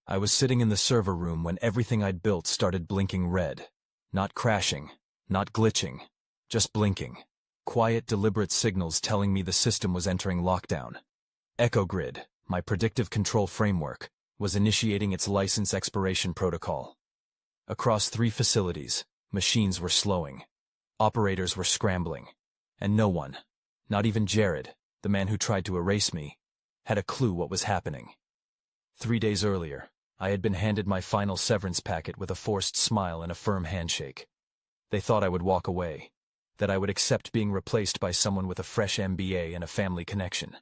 I was sitting in the server room when everything I'd built started blinking red. Not crashing, not glitching, just blinking. Quiet, deliberate signals telling me the system was entering lockdown. EchoGrid, my predictive control framework, was initiating its license expiration protocol. Across 3 facilities, machines were slowing. Operators were scrambling. And no one, not even Jared, the man who tried to erase me, had a clue what was happening. 3 days earlier, I had been handed my final severance packet with a forced smile and a firm handshake. They thought I would walk away, that I would accept being replaced by someone with a fresh MBA and a family connection.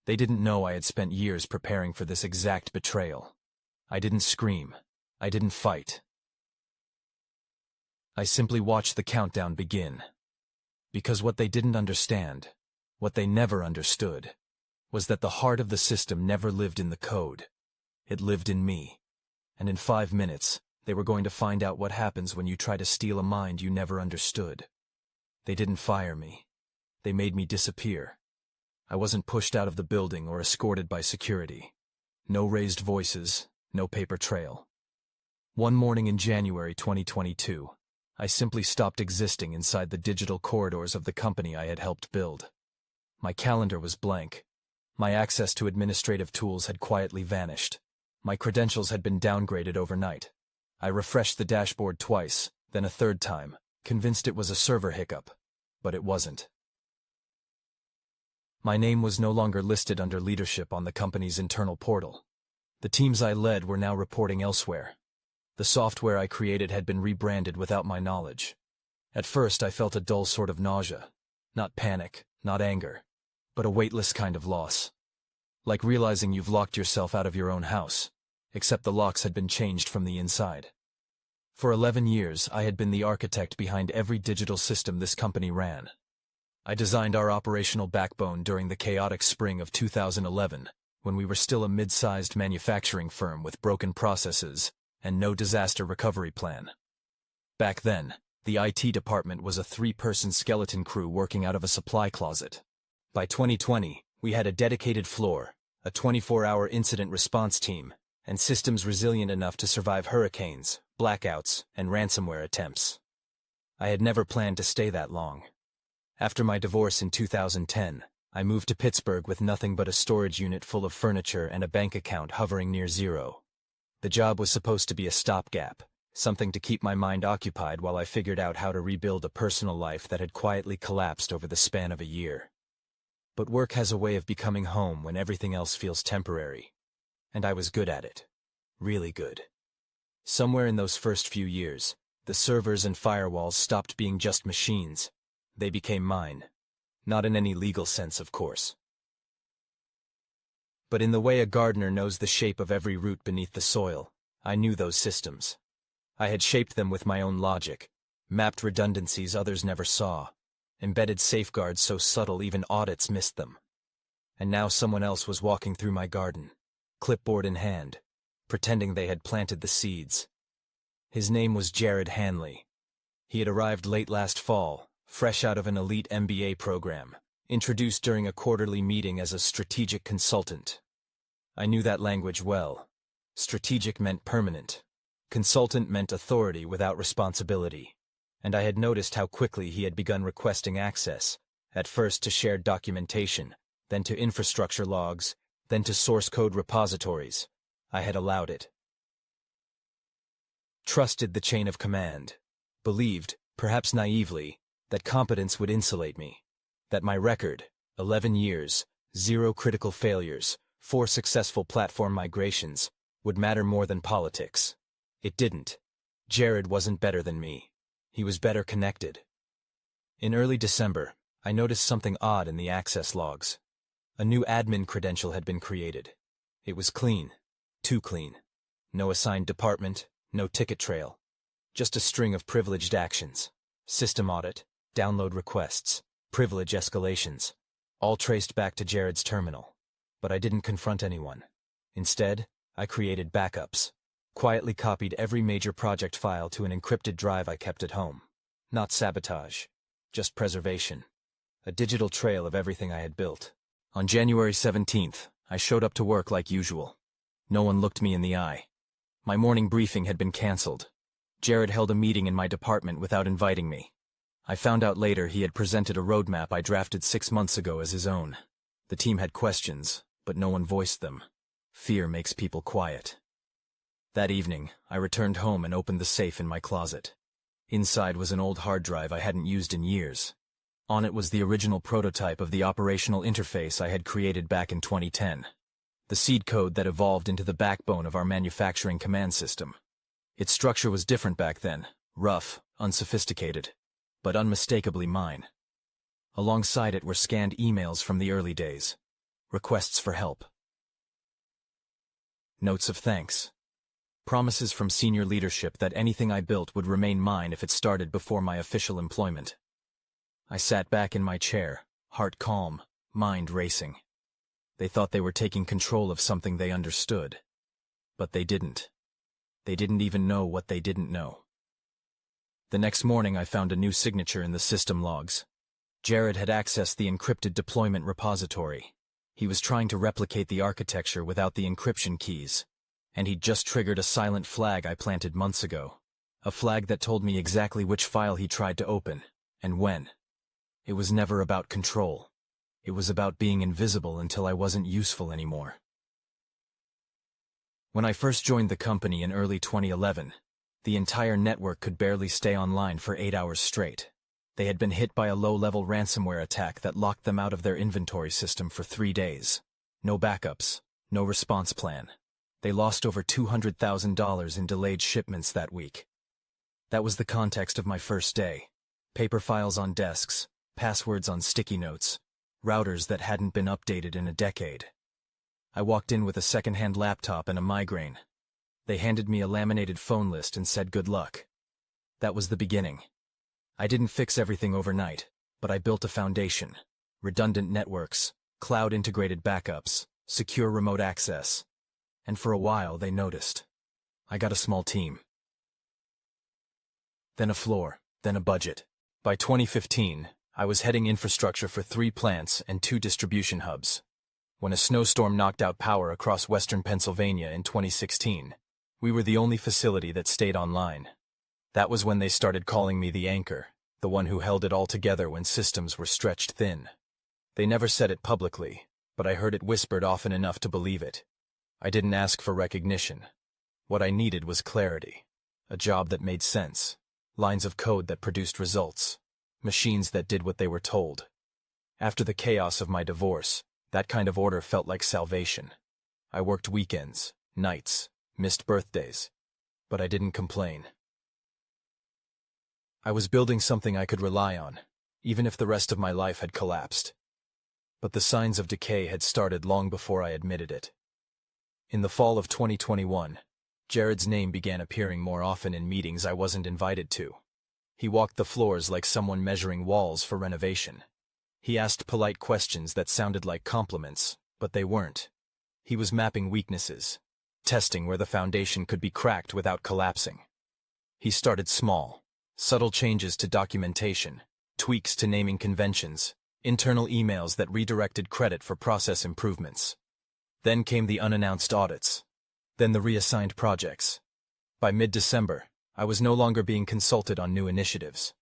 They didn't know I had spent years preparing for this exact betrayal. I didn't scream. I didn't fight. I simply watched the countdown begin. Because what they didn't understand, what they never understood, was that the heart of the system never lived in the code. It lived in me. And in 5 minutes, they were going to find out what happens when you try to steal a mind you never understood. They didn't fire me. They made me disappear. I wasn't pushed out of the building or escorted by security. No raised voices, no paper trail. One morning in January 2022, I simply stopped existing inside the digital corridors of the company I had helped build. My calendar was blank. My access to administrative tools had quietly vanished. My credentials had been downgraded overnight. I refreshed the dashboard twice, then a third time, convinced it was a server hiccup. But it wasn't. My name was no longer listed under leadership on the company's internal portal. The teams I led were now reporting elsewhere. The software I created had been rebranded without my knowledge. At first I felt a dull sort of nausea. Not panic, not anger, but a weightless kind of loss. Like realizing you've locked yourself out of your own house, except the locks had been changed from the inside. For 11 years, I had been the architect behind every digital system this company ran. I designed our operational backbone during the chaotic spring of 2011, when we were still a mid-sized manufacturing firm with broken processes and no disaster recovery plan. Back then, the IT department was a 3-person skeleton crew working out of a supply closet. By 2020, we had a dedicated floor, a 24-hour incident response team, and systems resilient enough to survive hurricanes, blackouts, and ransomware attempts. I had never planned to stay that long. After my divorce in 2010, I moved to Pittsburgh with nothing but a storage unit full of furniture and a bank account hovering near zero. The job was supposed to be a stopgap, something to keep my mind occupied while I figured out how to rebuild a personal life that had quietly collapsed over the span of a year. But work has a way of becoming home when everything else feels temporary. And I was good at it. Really good. Somewhere in those first few years, the servers and firewalls stopped being just machines. They became mine. Not in any legal sense, of course. But in the way a gardener knows the shape of every root beneath the soil, I knew those systems. I had shaped them with my own logic, mapped redundancies others never saw, embedded safeguards so subtle even audits missed them. And now someone else was walking through my garden, clipboard in hand, pretending they had planted the seeds. His name was Jared Hanley. He had arrived late last fall, fresh out of an elite MBA program, introduced during a quarterly meeting as a strategic consultant. I knew that language well. Strategic meant permanent. Consultant meant authority without responsibility. And I had noticed how quickly he had begun requesting access, at first to shared documentation, then to infrastructure logs, then to source code repositories. I had allowed it. Trusted the chain of command. Believed, perhaps naively, that competence would insulate me. That my record, 11 years, 0 critical failures, 4 successful platform migrations, would matter more than politics. It didn't. Jared wasn't better than me. He was better connected. In early December, I noticed something odd in the access logs. A new admin credential had been created. It was clean. Too clean. No assigned department, no ticket trail. Just a string of privileged actions. System audit, download requests, privilege escalations, all traced back to Jared's terminal. But I didn't confront anyone. Instead, I created backups. Quietly copied every major project file to an encrypted drive I kept at home. Not sabotage, just preservation. A digital trail of everything I had built. On January 17th, I showed up to work like usual. No one looked me in the eye. My morning briefing had been cancelled. Jared held a meeting in my department without inviting me. I found out later he had presented a roadmap I drafted 6 months ago as his own. The team had questions, but no one voiced them. Fear makes people quiet. That evening, I returned home and opened the safe in my closet. Inside was an old hard drive I hadn't used in years. On it was the original prototype of the operational interface I had created back in 2010. The seed code that evolved into the backbone of our manufacturing command system. Its structure was different back then, rough, unsophisticated, but unmistakably mine. Alongside it were scanned emails from the early days. Requests for help. Notes of thanks. Promises from senior leadership that anything I built would remain mine if it started before my official employment. I sat back in my chair, heart calm, mind racing. They thought they were taking control of something they understood. But they didn't. They didn't even know what they didn't know. The next morning I found a new signature in the system logs. Jared had accessed the encrypted deployment repository. He was trying to replicate the architecture without the encryption keys. And he'd just triggered a silent flag I planted months ago. A flag that told me exactly which file he tried to open, and when. It was never about control. It was about being invisible until I wasn't useful anymore. When I first joined the company in early 2011, the entire network could barely stay online for 8 hours straight. They had been hit by a low-level ransomware attack that locked them out of their inventory system for 3 days. No backups, no response plan. They lost over $200,000 in delayed shipments that week. That was the context of my first day. Paper files on desks, passwords on sticky notes, routers that hadn't been updated in a decade. I walked in with a second-hand laptop and a migraine. They handed me a laminated phone list and said good luck. That was the beginning. I didn't fix everything overnight, but I built a foundation. Redundant networks, cloud-integrated backups, secure remote access. And for a while they noticed. I got a small team. Then a floor, then a budget. By 2015, I was heading infrastructure for 3 plants and 2 distribution hubs. When a snowstorm knocked out power across western Pennsylvania in 2016, we were the only facility that stayed online. That was when they started calling me the anchor, the one who held it all together when systems were stretched thin. They never said it publicly, but I heard it whispered often enough to believe it. I didn't ask for recognition. What I needed was clarity. A job that made sense. Lines of code that produced results. Machines that did what they were told. After the chaos of my divorce, that kind of order felt like salvation. I worked weekends, nights, missed birthdays, but I didn't complain. I was building something I could rely on, even if the rest of my life had collapsed. But the signs of decay had started long before I admitted it. In the fall of 2021, Jared's name began appearing more often in meetings I wasn't invited to. He walked the floors like someone measuring walls for renovation. He asked polite questions that sounded like compliments, but they weren't. He was mapping weaknesses, testing where the foundation could be cracked without collapsing. He started small, subtle changes to documentation, tweaks to naming conventions, internal emails that redirected credit for process improvements. Then came the unannounced audits. Then the reassigned projects. By mid-December, I was no longer being consulted on new initiatives.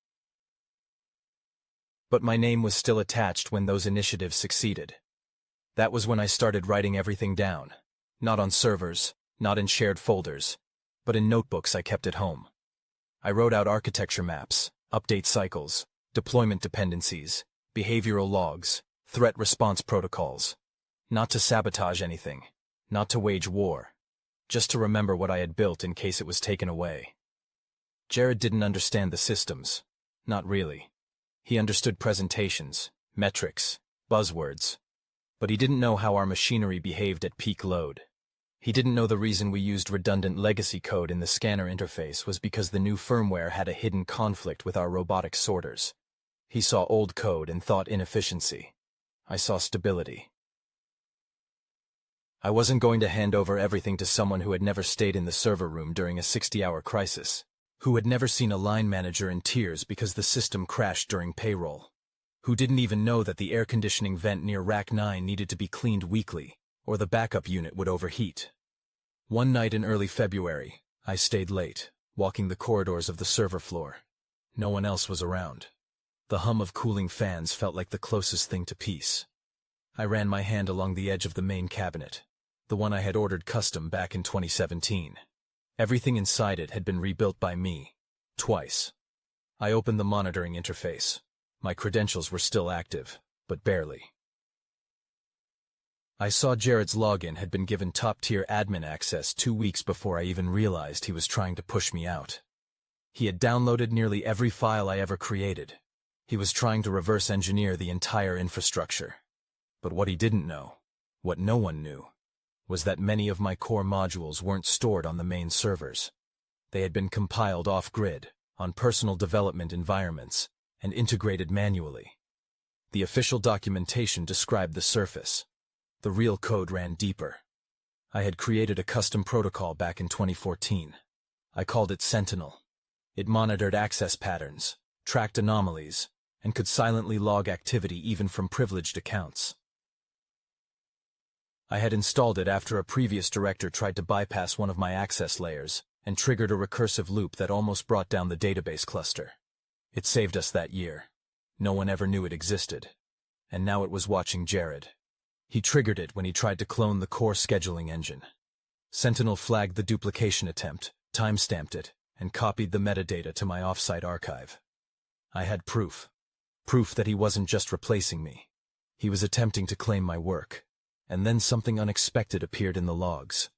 But my name was still attached when those initiatives succeeded. That was when I started writing everything down. Not on servers, not in shared folders, but in notebooks I kept at home. I wrote out architecture maps, update cycles, deployment dependencies, behavioral logs, threat response protocols. Not to sabotage anything, not to wage war, just to remember what I had built in case it was taken away. Jared didn't understand the systems. Not really. He understood presentations, metrics, buzzwords. But he didn't know how our machinery behaved at peak load. He didn't know the reason we used redundant legacy code in the scanner interface was because the new firmware had a hidden conflict with our robotic sorters. He saw old code and thought inefficiency. I saw stability. I wasn't going to hand over everything to someone who had never stayed in the server room during a 60-hour crisis, who had never seen a line manager in tears because the system crashed during payroll, who didn't even know that the air conditioning vent near Rack 9 needed to be cleaned weekly, or the backup unit would overheat. One night in early February, I stayed late, walking the corridors of the server floor. No one else was around. The hum of cooling fans felt like the closest thing to peace. I ran my hand along the edge of the main cabinet, the one I had ordered custom back in 2017. Everything inside it had been rebuilt by me, twice. I opened the monitoring interface. My credentials were still active, but barely. I saw Jared's login had been given top-tier admin access 2 weeks before I even realized he was trying to push me out. He had downloaded nearly every file I ever created. He was trying to reverse engineer the entire infrastructure. But what he didn't know, what no one knew, was that many of my core modules weren't stored on the main servers. They had been compiled off-grid, on personal development environments, and integrated manually. The official documentation described the surface. The real code ran deeper. I had created a custom protocol back in 2014. I called it Sentinel. It monitored access patterns, tracked anomalies, and could silently log activity even from privileged accounts. I had installed it after a previous director tried to bypass one of my access layers and triggered a recursive loop that almost brought down the database cluster. It saved us that year. No one ever knew it existed. And now it was watching Jared. He triggered it when he tried to clone the core scheduling engine. Sentinel flagged the duplication attempt, timestamped it, and copied the metadata to my offsite archive. I had proof. Proof that he wasn't just replacing me. He was attempting to claim my work. And then something unexpected appeared in the logs.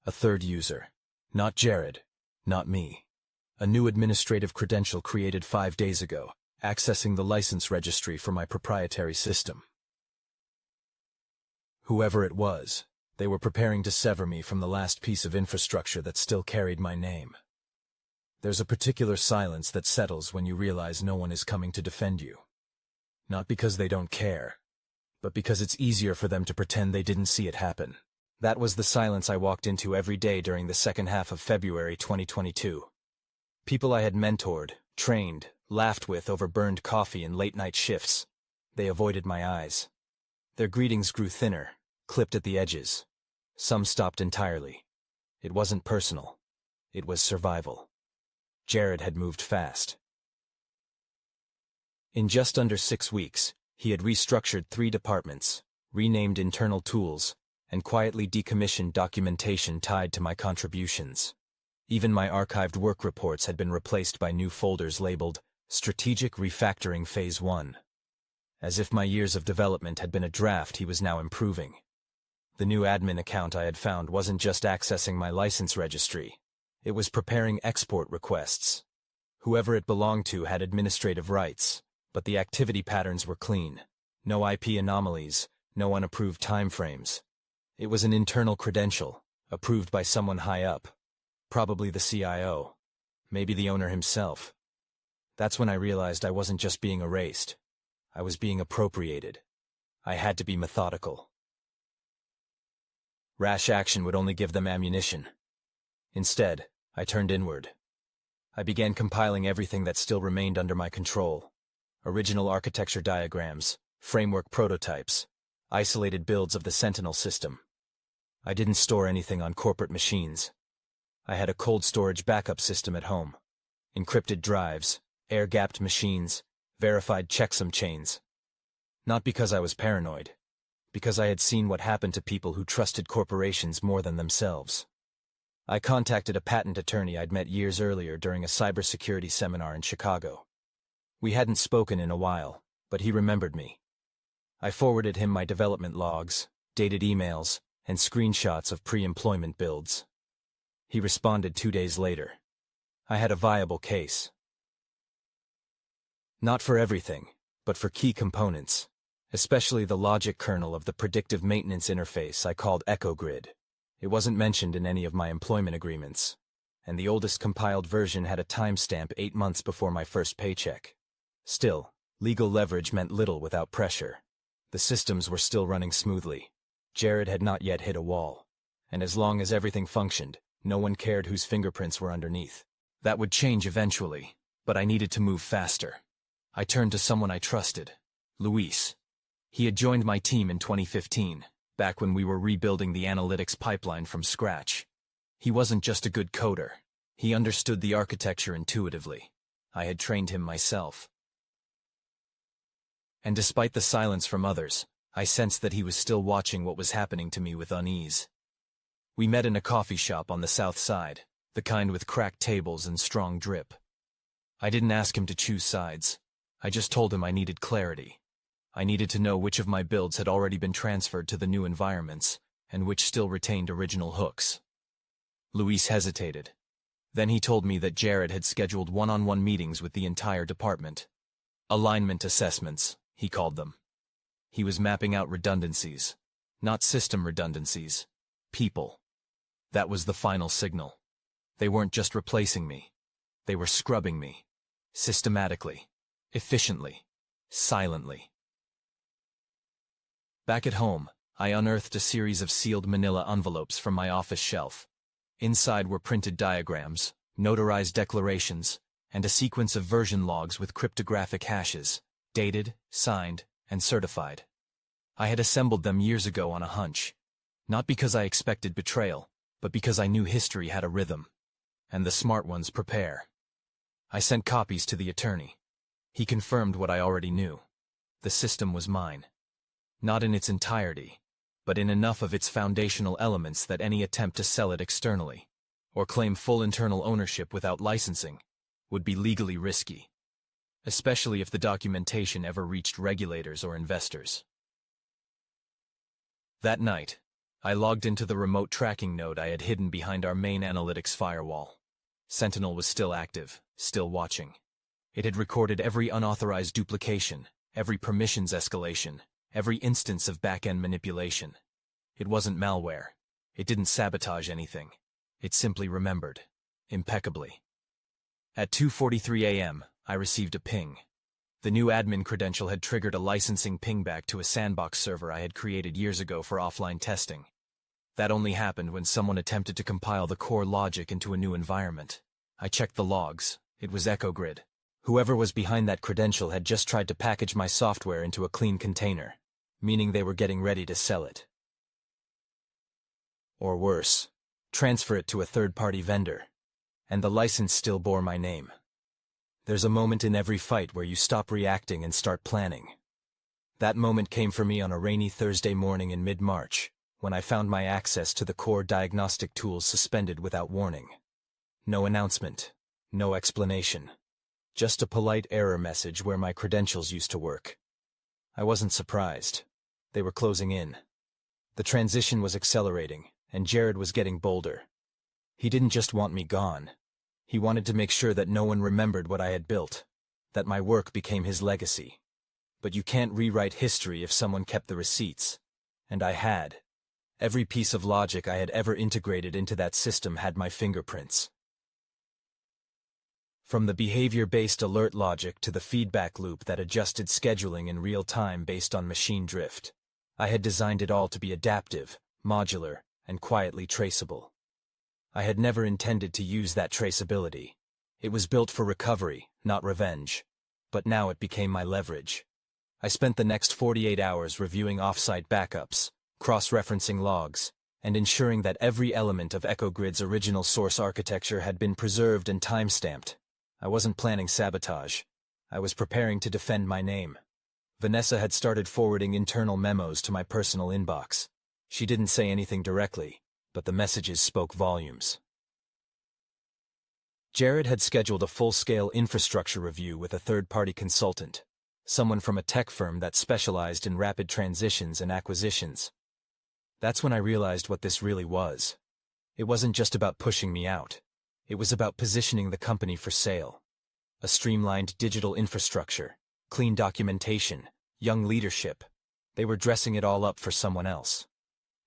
A third user. Not Jared. Not me. A new administrative credential created 5 days ago, accessing the license registry for my proprietary system. Whoever it was, they were preparing to sever me from the last piece of infrastructure that still carried my name. There's a particular silence that settles when you realize no one is coming to defend you. Not because they don't care, but because it's easier for them to pretend they didn't see it happen. That was the silence I walked into every day during the second half of February 2022. People I had mentored, trained, laughed with over burned coffee and late-night shifts. They avoided my eyes. Their greetings grew thinner, clipped at the edges. Some stopped entirely. It wasn't personal. It was survival. Jared had moved fast. In just under 6 weeks, he had restructured 3 departments, renamed internal tools, and quietly decommissioned documentation tied to my contributions. Even my archived work reports had been replaced by new folders labeled Strategic Refactoring Phase 1. As if my years of development had been a draft he was now improving. The new admin account I had found wasn't just accessing my license registry. It was preparing export requests. Whoever it belonged to had administrative rights, but the activity patterns were clean. No IP anomalies, no unapproved timeframes. It was an internal credential, approved by someone high up. Probably the CIO. Maybe the owner himself. That's when I realized I wasn't just being erased. I was being appropriated. I had to be methodical. Rash action would only give them ammunition. Instead, I turned inward. I began compiling everything that still remained under my control. Original architecture diagrams, framework prototypes, isolated builds of the Sentinel system. I didn't store anything on corporate machines. I had a cold storage backup system at home. Encrypted drives, air-gapped machines, verified checksum chains. Not because I was paranoid, because I had seen what happened to people who trusted corporations more than themselves. I contacted a patent attorney I'd met years earlier during a cybersecurity seminar in Chicago. We hadn't spoken in a while, but he remembered me. I forwarded him my development logs, dated emails, and screenshots of pre-employment builds. He responded 2 days later. I had a viable case. Not for everything, but for key components, especially the logic kernel of the predictive maintenance interface I called EchoGrid. It wasn't mentioned in any of my employment agreements, and the oldest compiled version had a timestamp 8 months before my first paycheck. Still, legal leverage meant little without pressure. The systems were still running smoothly. Jared had not yet hit a wall, and as long as everything functioned, no one cared whose fingerprints were underneath. That would change eventually, but I needed to move faster. I turned to someone I trusted, Luis. He had joined my team in 2015, back when we were rebuilding the analytics pipeline from scratch. He wasn't just a good coder. He understood the architecture intuitively. I had trained him myself. And despite the silence from others, I sensed that he was still watching what was happening to me with unease. We met in a coffee shop on the south side, the kind with cracked tables and strong drip. I didn't ask him to choose sides. I just told him I needed clarity. I needed to know which of my builds had already been transferred to the new environments, and which still retained original hooks. Luis hesitated. Then he told me that Jared had scheduled one-on-one meetings with the entire department. Alignment assessments, he called them. He was mapping out redundancies. Not system redundancies. People. That was the final signal. They weren't just replacing me. They were scrubbing me. Systematically. Efficiently. Silently. Back at home, I unearthed a series of sealed manila envelopes from my office shelf. Inside were printed diagrams, notarized declarations, and a sequence of version logs with cryptographic hashes, dated, signed, and certified. I had assembled them years ago on a hunch. Not because I expected betrayal, but because I knew history had a rhythm. And the smart ones prepare. I sent copies to the attorney. He confirmed what I already knew. The system was mine. Not in its entirety, but in enough of its foundational elements that any attempt to sell it externally, or claim full internal ownership without licensing, would be legally risky, especially if the documentation ever reached regulators or investors. That night, I logged into the remote tracking node I had hidden behind our main analytics firewall. Sentinel was still active, still watching. It had recorded every unauthorized duplication, every permissions escalation, every instance of back-end manipulation. It wasn't malware. It didn't sabotage anything. It simply remembered. Impeccably. At 2:43 a.m., I received a ping. The new admin credential had triggered a licensing pingback to a sandbox server I had created years ago for offline testing. That only happened when someone attempted to compile the core logic into a new environment. I checked the logs. It was EchoGrid. Whoever was behind that credential had just tried to package my software into a clean container, meaning they were getting ready to sell it. Or worse, transfer it to a third-party vendor. And the license still bore my name. There's a moment in every fight where you stop reacting and start planning. That moment came for me on a rainy Thursday morning in mid-March, when I found my access to the core diagnostic tools suspended without warning. No announcement, no explanation. Just a polite error message where my credentials used to work. I wasn't surprised. They were closing in. The transition was accelerating, and Jared was getting bolder. He didn't just want me gone. He wanted to make sure that no one remembered what I had built, that my work became his legacy. But you can't rewrite history if someone kept the receipts. And I had. Every piece of logic I had ever integrated into that system had my fingerprints. From the behavior-based alert logic to the feedback loop that adjusted scheduling in real time based on machine drift, I had designed it all to be adaptive, modular, and quietly traceable. I had never intended to use that traceability. It was built for recovery, not revenge. But now it became my leverage. I spent the next 48 hours reviewing off-site backups, cross-referencing logs, and ensuring that every element of EchoGrid's original source architecture had been preserved and time-stamped. I wasn't planning sabotage. I was preparing to defend my name. Vanessa had started forwarding internal memos to my personal inbox. She didn't say anything directly, but the messages spoke volumes. Jared had scheduled a full-scale infrastructure review with a third-party consultant, someone from a tech firm that specialized in rapid transitions and acquisitions. That's when I realized what this really was. It wasn't just about pushing me out. It was about positioning the company for sale. A streamlined digital infrastructure, clean documentation, young leadership. They were dressing it all up for someone else.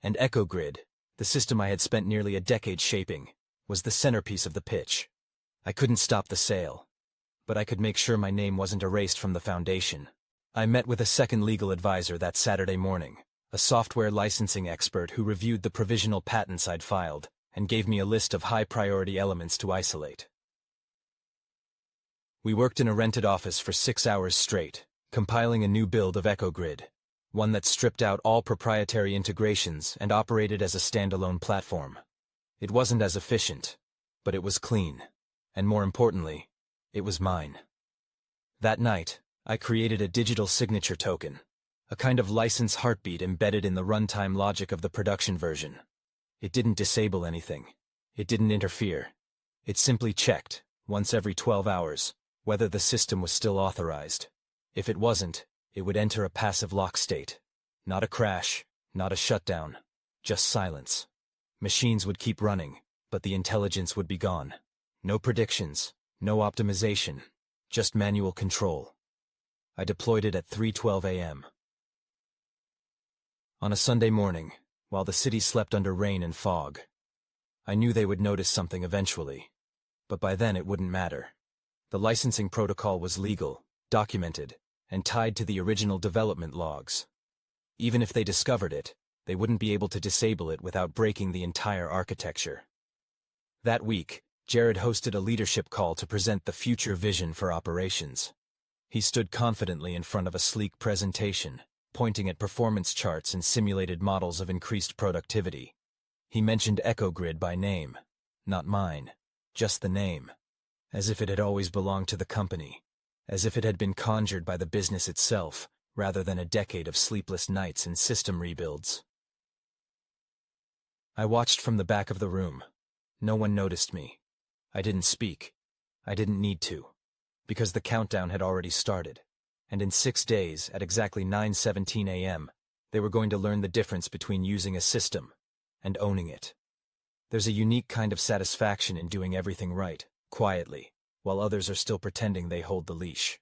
And EchoGrid, the system I had spent nearly a decade shaping, was the centerpiece of the pitch. I couldn't stop the sale, but I could make sure my name wasn't erased from the foundation. I met with a second legal advisor that Saturday morning, a software licensing expert who reviewed the provisional patents I'd filed and gave me a list of high-priority elements to isolate. We worked in a rented office for 6 hours straight, compiling a new build of EchoGrid, one that stripped out all proprietary integrations and operated as a standalone platform. It wasn't as efficient, but it was clean. And more importantly, it was mine. That night, I created a digital signature token, a kind of license heartbeat embedded in the runtime logic of the production version. It didn't disable anything. It didn't interfere. It simply checked, once every 12 hours, whether the system was still authorized. If it wasn't, it would enter a passive lock state. Not a crash, not a shutdown, just silence. Machines would keep running, but the intelligence would be gone. No predictions, no optimization, just manual control. I deployed it at 3:12 a.m. On a Sunday morning, while the city slept under rain and fog. I knew they would notice something eventually, but by then it wouldn't matter. The licensing protocol was legal, documented, and tied to the original development logs. Even if they discovered it, they wouldn't be able to disable it without breaking the entire architecture. That week, Jared hosted a leadership call to present the future vision for operations. He stood confidently in front of a sleek presentation, pointing at performance charts and simulated models of increased productivity. He mentioned EcoGrid by name, not mine, just the name, as if it had always belonged to the company, as if it had been conjured by the business itself, rather than a decade of sleepless nights and system rebuilds. I watched from the back of the room. No one noticed me. I didn't speak. I didn't need to, because the countdown had already started, and in 6 days, at exactly 9:17 a.m., they were going to learn the difference between using a system and owning it. There's a unique kind of satisfaction in doing everything right, quietly, while others are still pretending they hold the leash.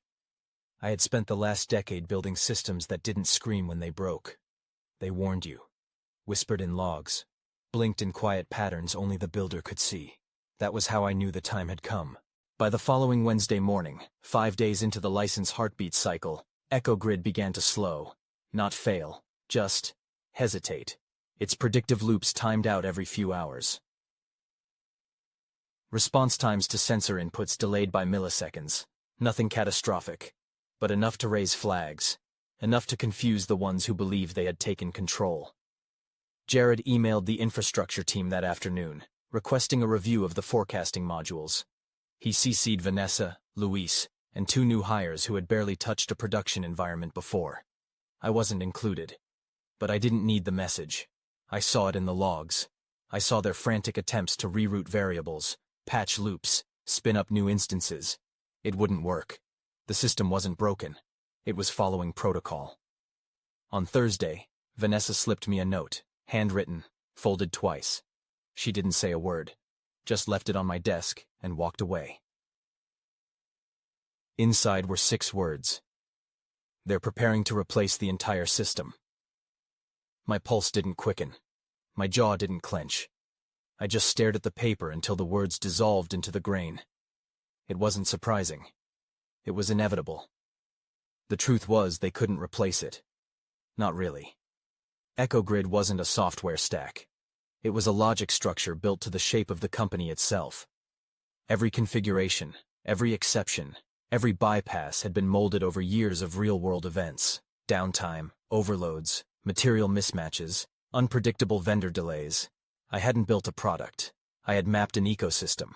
I had spent the last decade building systems that didn't scream when they broke. They warned you, whispered in logs, blinked in quiet patterns only the builder could see. That was how I knew the time had come. By the following Wednesday morning, 5 days into the license heartbeat cycle, EcoGrid began to slow, not fail, just hesitate. Its predictive loops timed out every few hours. Response times to sensor inputs delayed by milliseconds. Nothing catastrophic, but enough to raise flags, enough to confuse the ones who believed they had taken control. Jared emailed the infrastructure team that afternoon, requesting a review of the forecasting modules. He CC'd Vanessa, Luis, and 2 new hires who had barely touched a production environment before. I wasn't included. But I didn't need the message. I saw it in the logs. I saw their frantic attempts to reroute variables, patch loops, spin up new instances. It wouldn't work. The system wasn't broken. It was following protocol. On Thursday, Vanessa slipped me a note, handwritten, folded twice. She didn't say a word, just left it on my desk and walked away. Inside were 6 words. They're preparing to replace the entire system. My pulse didn't quicken. My jaw didn't clench. I just stared at the paper until the words dissolved into the grain. It wasn't surprising. It was inevitable. The truth was they couldn't replace it. Not really. EcoGrid wasn't a software stack. It was a logic structure built to the shape of the company itself. Every configuration, every exception, every bypass had been molded over years of real-world events, downtime, overloads, material mismatches, unpredictable vendor delays. I hadn't built a product. I had mapped an ecosystem.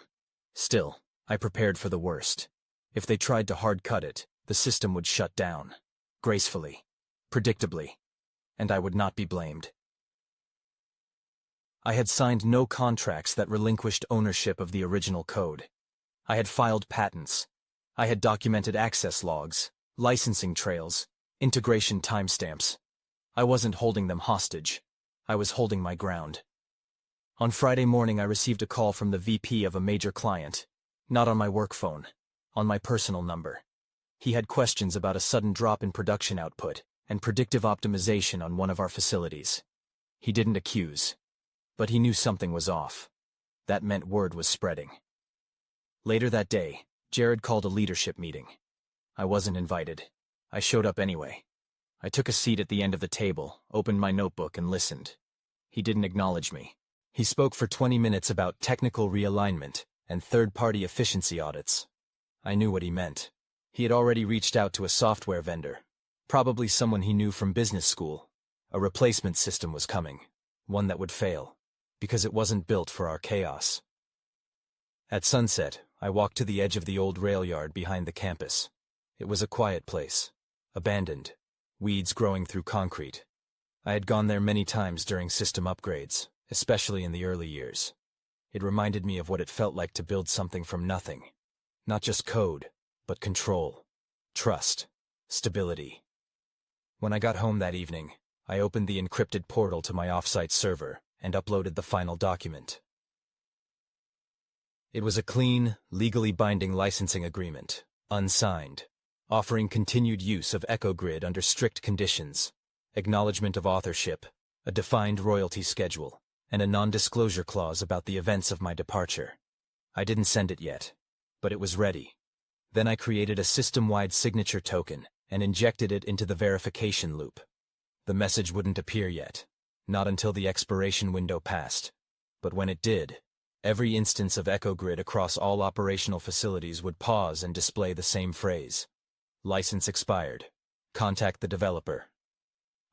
Still, I prepared for the worst. If they tried to hard-cut it, the system would shut down. Gracefully. Predictably. And I would not be blamed. I had signed no contracts that relinquished ownership of the original code. I had filed patents. I had documented access logs, licensing trails, integration timestamps. I wasn't holding them hostage. I was holding my ground. On Friday morning, I received a call from the VP of a major client, not on my work phone, on my personal number. He had questions about a sudden drop in production output and predictive optimization on one of our facilities. He didn't accuse, but he knew something was off. That meant word was spreading. Later that day, Jared called a leadership meeting. I wasn't invited. I showed up anyway. I took a seat at the end of the table, opened my notebook, and listened. He didn't acknowledge me. He spoke for 20 minutes about technical realignment and third-party efficiency audits. I knew what he meant. He had already reached out to a software vendor, probably someone he knew from business school. A replacement system was coming, one that would fail. because it wasn't built for our chaos. At sunset, I walked to the edge of the old rail yard behind the campus. It was a quiet place, abandoned, weeds growing through concrete. I had gone there many times during system upgrades, especially in the early years. It reminded me of what it felt like to build something from nothing. Not just code, but control, trust, stability. When I got home that evening, I opened the encrypted portal to my offsite server and uploaded the final document. It was a clean, legally binding licensing agreement, unsigned, offering continued use of EcoGrid under strict conditions, acknowledgement of authorship, a defined royalty schedule, and a non-disclosure clause about the events of my departure. I didn't send it yet, but it was ready. Then I created a system-wide signature token and injected it into the verification loop. The message wouldn't appear yet, not until the expiration window passed. But when it did, every instance of EcoGrid across all operational facilities would pause and display the same phrase. License expired. Contact the developer.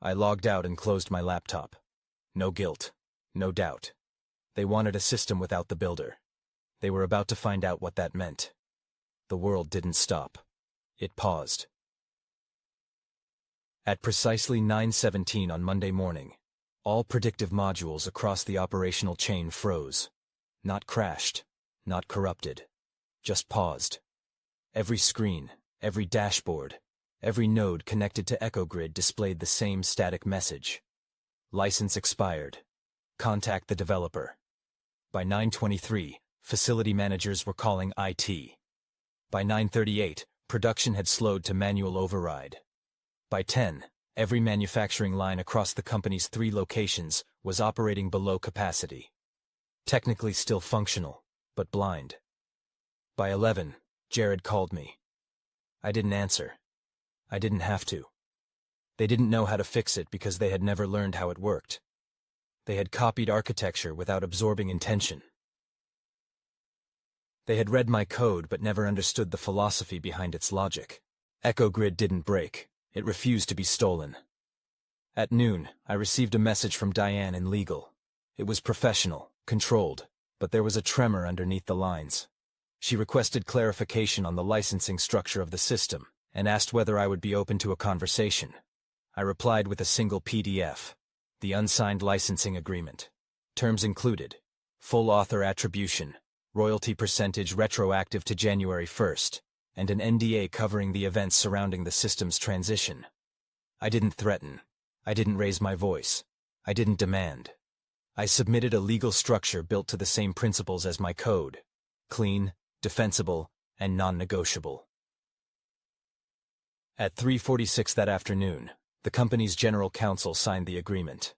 I logged out and closed my laptop. No guilt, no doubt. They wanted a system without the builder. They were about to find out what that meant. The world didn't stop. It paused. At precisely 9:17 on Monday morning, all predictive modules across the operational chain froze. Not crashed, not corrupted, just paused. Every screen, every dashboard, every node connected to EcoGrid displayed the same static message. License expired. Contact the developer. By 9:23, facility managers were calling IT. By 9:38, production had slowed to manual override. By 10, every manufacturing line across the company's 3 locations was operating below capacity. Technically still functional, but blind. By 11, Jared called me. I didn't answer. I didn't have to. They didn't know how to fix it because they had never learned how it worked. They had copied architecture without absorbing intention. They had read my code but never understood the philosophy behind its logic. EcoGrid didn't break. It refused to be stolen. At noon, I received a message from Diane in legal. It was professional, controlled, but there was a tremor underneath the lines. She requested clarification on the licensing structure of the system and asked whether I would be open to a conversation. I replied with a single PDF, the unsigned licensing agreement. Terms included: full author attribution, royalty percentage retroactive to January 1st, and an NDA covering the events surrounding the system's transition. I didn't threaten. I didn't raise my voice. I didn't demand. I submitted a legal structure built to the same principles as my code: clean, defensible, and non-negotiable. At 3:46 that afternoon, the company's general counsel signed the agreement.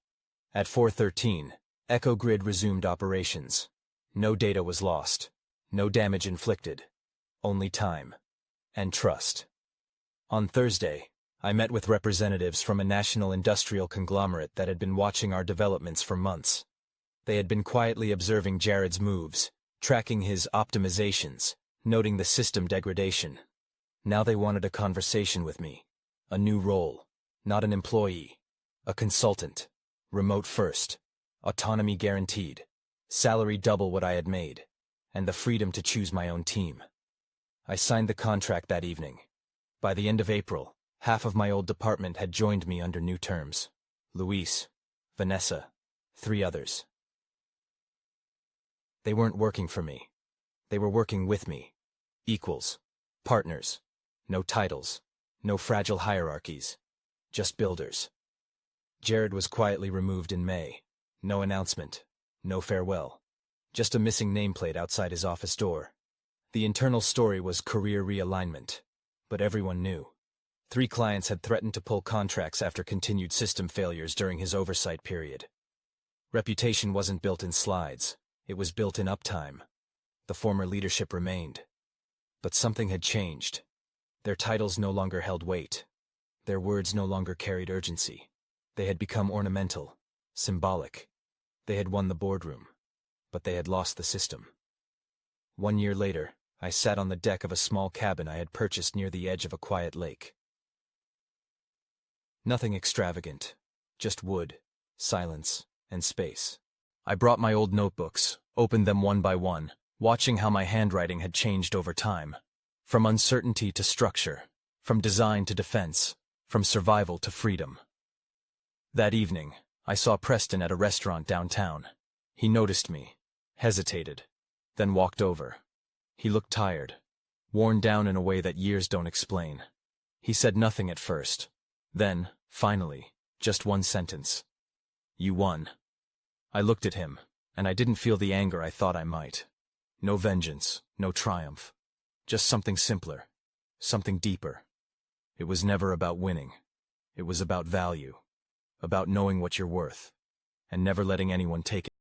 At 4:13, EcoGrid resumed operations. No data was lost. No damage inflicted. Only time. And trust. On Thursday, I met with representatives from a national industrial conglomerate that had been watching our developments for months. They had been quietly observing Jared's moves, tracking his optimizations, noting the system degradation. Now they wanted a conversation with me. A new role. Not an employee. A consultant. Remote first. Autonomy guaranteed. Salary double what I had made. And the freedom to choose my own team. I signed the contract that evening. By the end of April, half of my old department had joined me under new terms. Luis, Vanessa, 3 others. They weren't working for me. They were working with me. Equals. Partners. No titles. No fragile hierarchies. Just builders. Jared was quietly removed in May. No announcement. No farewell. Just a missing nameplate outside his office door. The internal story was career realignment. But everyone knew. 3 clients had threatened to pull contracts after continued system failures during his oversight period. Reputation wasn't built in slides. It was built in uptime. The former leadership remained. But something had changed. Their titles no longer held weight. Their words no longer carried urgency. They had become ornamental, symbolic. They had won the boardroom, but they had lost the system. 1 year later, I sat on the deck of a small cabin I had purchased near the edge of a quiet lake. Nothing extravagant, just wood, silence, and space. I brought my old notebooks, opened them one by one, watching how my handwriting had changed over time. From uncertainty to structure, from design to defense, from survival to freedom. That evening, I saw Preston at a restaurant downtown. He noticed me, hesitated, then walked over. He looked tired, worn down in a way that years don't explain. He said nothing at first. Then, finally, just one sentence. "You won." I looked at him, and I didn't feel the anger I thought I might. No vengeance, no triumph. Just something simpler, something deeper. It was never about winning. It was about value, about knowing what you're worth, and never letting anyone take it.